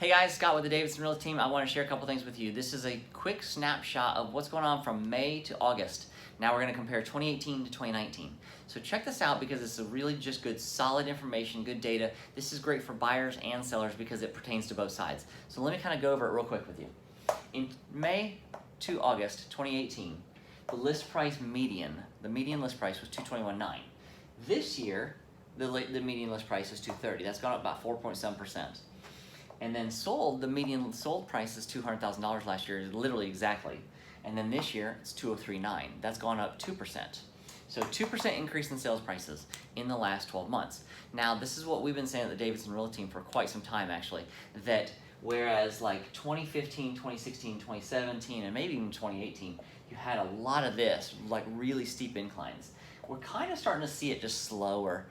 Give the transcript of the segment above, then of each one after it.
Hey guys, Scott with the Davidson Realty team. I want to share a couple things with you. This is a quick snapshot of what's going on from May to August. Now we're going to compare 2018 to 2019. So check this out because it's a really just good, solid information, good data. This is great for buyers and sellers because it pertains to both sides. So let me kind of go over it real quick with you. In May to August 2018, the list price median, the median list price was $221,900. This year, the median list price is $230,000. That's gone up about 4.7%. And then sold, the median sold price is $200,000 last year, literally exactly. And then this year, it's $203,900. That's gone up 2%. So 2% increase in sales prices in the last 12 months. Now, this is what we've been saying at the Davidson Realty team for quite some time, actually, that whereas like 2015, 2016, 2017, and maybe even 2018, you had a lot of this, like really steep inclines. We're kind of starting to see it just slower,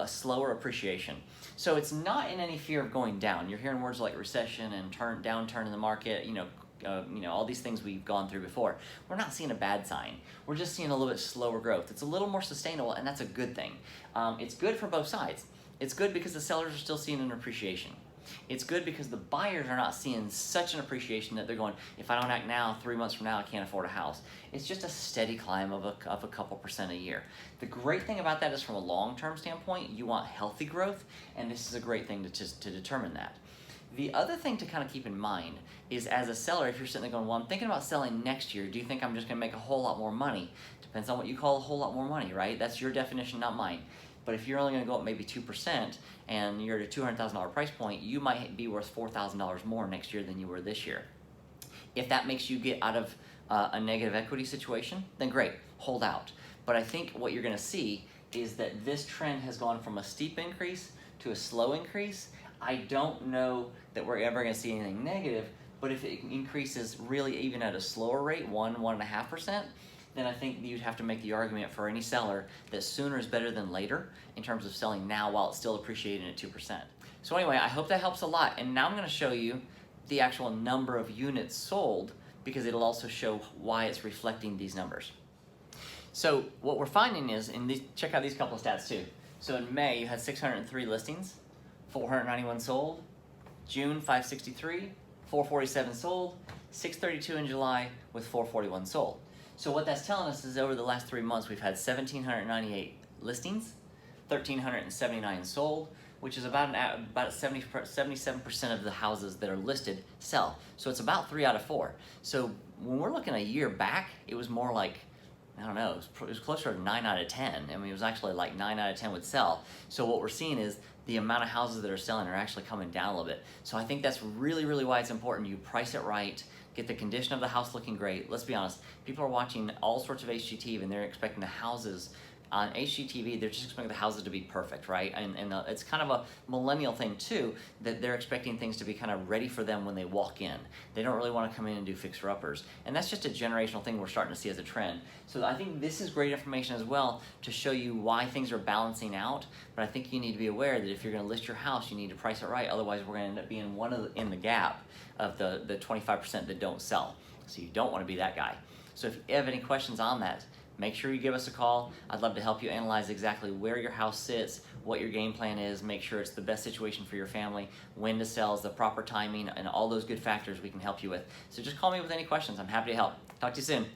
slower appreciation. So it's not in any fear of going down. You're hearing words like recession and downturn in the market, all these things we've gone through before. We're not seeing a bad sign. We're just seeing a little bit slower growth. It's a little more sustainable, and that's a good thing. It's good for both sides. It's good because the sellers are still seeing an appreciation. It's good because the buyers are not seeing such an appreciation that they're going, if I don't act now, 3 months from now, I can't afford a house. It's just a steady climb of a couple percent a year. The great thing about that is from a long-term standpoint, you want healthy growth, and this is a great thing to determine that. The other thing to kind of keep in mind is as a seller, if you're sitting there going, well, I'm thinking about selling next year, do you think I'm just going to make a whole lot more money? Depends on what you call a whole lot more money, right? That's your definition, not mine. But if you're only going to go up maybe 2% and you're at a $200,000 price point, you might be worth $4,000 more next year than you were this year. If that makes you get out of a negative equity situation, then great, hold out. But I think what you're going to see is that this trend has gone from a steep increase to a slow increase. I don't know that we're ever going to see anything negative, but if it increases really even at a slower rate, 1.5%, then I think you'd have to make the argument for any seller that sooner is better than later in terms of selling now while it's still appreciating at 2%. So anyway, I hope that helps a lot. And now I'm going to show you the actual number of units sold because it'll also show why it's reflecting these numbers. So what we're finding is, check out these couple of stats too. So in May, you had 603 listings, 491 sold. June, 563, 447 sold. 632 in July with 441 sold. So what that's telling us is over the last 3 months, we've had 1,798 listings, 1,379 sold, which is about 77% of the houses that are listed sell. So it's about 3 out of 4. So when we're looking a year back, it was more like, I don't know, it was closer to 9 out of 10. I mean, it was actually like 9 out of 10 would sell. So what we're seeing is the amount of houses that are selling are actually coming down a little bit. So I think that's really, really why it's important. You price it right, get the condition of the house looking great. Let's be honest, people are watching all sorts of HGTV and they're expecting the houses on HGTV, they're just expecting the houses to be perfect, right? And it's kind of a millennial thing too, that they're expecting things to be kind of ready for them when they walk in. They don't really want to come in and do fixer-uppers. And that's just a generational thing we're starting to see as a trend. So I think this is great information as well to show you why things are balancing out. But I think you need to be aware that if you're going to list your house, you need to price it right. Otherwise, we're going to end up being in the gap of the 25% that don't sell. So you don't want to be that guy. So if you have any questions on that, make sure you give us a call. I'd love to help you analyze exactly where your house sits, what your game plan is, make sure it's the best situation for your family, when to sell, the proper timing, and all those good factors we can help you with. So just call me with any questions. I'm happy to help. Talk to you soon.